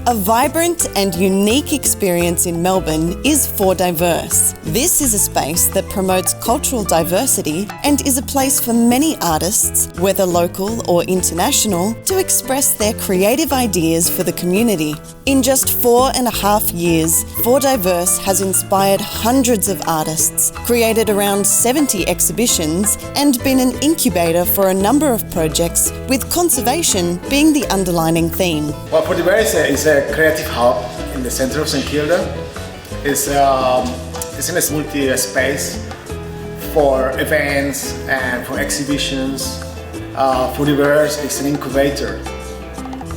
A vibrant and unique experience in Melbourne is For Diverse. This is a space that promotes cultural diversity and is a place for many artists, whether local or international, to express their creative ideas for the community. In just 4.5 years, For Diverse has inspired hundreds of artists, created around 70 exhibitions, and been an incubator for a number of projects, with conservation being the underlining theme. Well, For Diverse is a creative hub in the center of St Kilda. It's in a multi-space for events and for exhibitions. For Diverse is an incubator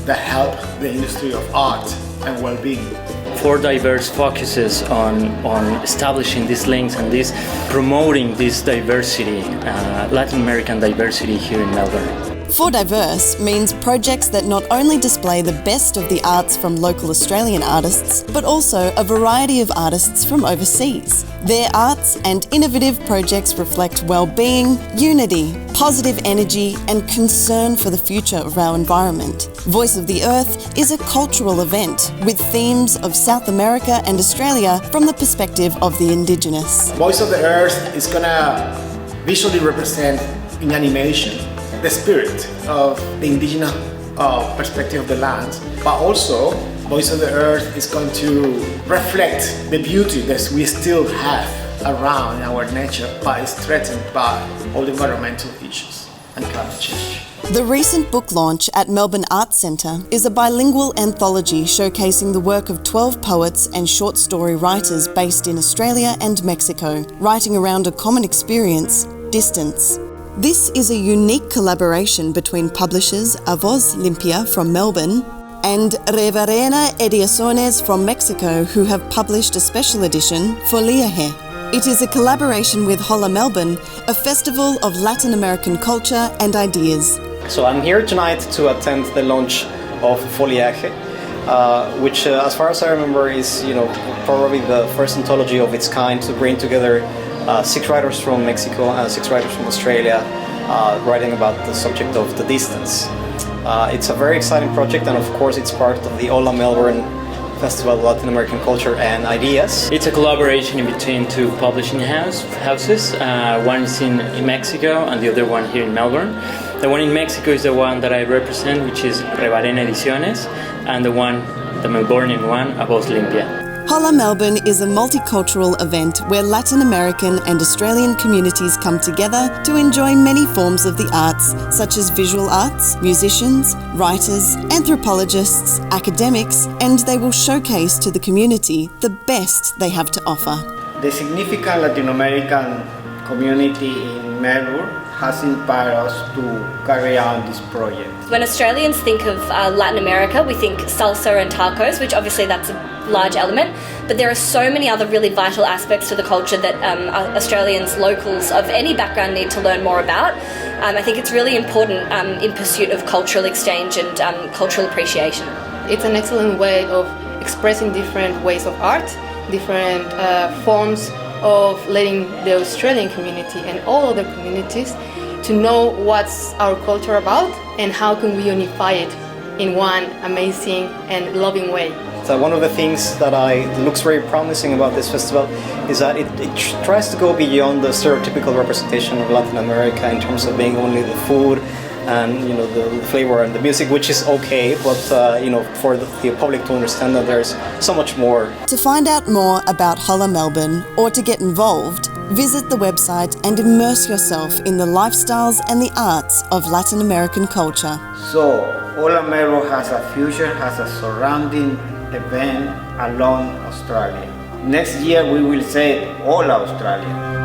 that helps the industry of art and well-being. For Diverse focuses on establishing these links and promoting this diversity, Latin American diversity here in Melbourne. For Diverse means projects that not only display the best of the arts from local Australian artists, but also a variety of artists from overseas. Their arts and innovative projects reflect well-being, unity, positive energy, and concern for the future of our environment. Voice of the Earth is a cultural event with themes of South America and Australia from the perspective of the Indigenous. Voice of the Earth is gonna visually represent in animation the spirit of the indigenous perspective of the land, but also Voice of the Earth is going to reflect the beauty that we still have around our nature, but is threatened by all the environmental issues and climate change. The recent book launch at Melbourne Arts Centre is a bilingual anthology showcasing the work of 12 poets and short story writers based in Australia and Mexico, writing around a common experience, distance. This is a unique collaboration between publishers A Voz Limpia from Melbourne and Reverena Ediciones from Mexico, who have published a special edition, Foliaje. It is a collaboration with Hola Melbourne, a festival of Latin American culture and ideas. So I'm here tonight to attend the launch of Foliaje, which as far as I remember is probably the first anthology of its kind to bring together 6 writers from Mexico and 6 writers from Australia writing about the subject of the distance. It's a very exciting project, and of course it's part of the Hola Melbourne Festival of Latin American Culture and Ideas. It's a collaboration in between 2 publishing houses. One is in Mexico and the other one here in Melbourne. The one in Mexico is the one that I represent, which is Reverena Ediciones, and the Melbourneian one, A Voz Limpia. Hola Melbourne is a multicultural event where Latin American and Australian communities come together to enjoy many forms of the arts, such as visual arts, musicians, writers, anthropologists, academics, and they will showcase to the community the best they have to offer. The significant Latin American community in Melbourne has inspired us to carry out this project. When Australians think of Latin America, we think salsa and tacos, which obviously that's a large element, but there are so many other really vital aspects to the culture that Australians, locals of any background need to learn more about. I think it's really important in pursuit of cultural exchange and cultural appreciation. It's an excellent way of expressing different ways of art, different forms of letting the Australian community and all other communities to know what's our culture about and how can we unify it in one amazing and loving way. So one of the things that looks very promising about this festival is that it tries to go beyond the stereotypical representation of Latin America in terms of being only the food and the flavor and the music, which is okay, but for the public to understand that there's so much more. To find out more about Hola Melbourne or to get involved, visit the website and immerse yourself in the lifestyles and the arts of Latin American culture. So, Hola Melbourne has a future, has a surrounding event along Australia. Next year we will say Hola Australia.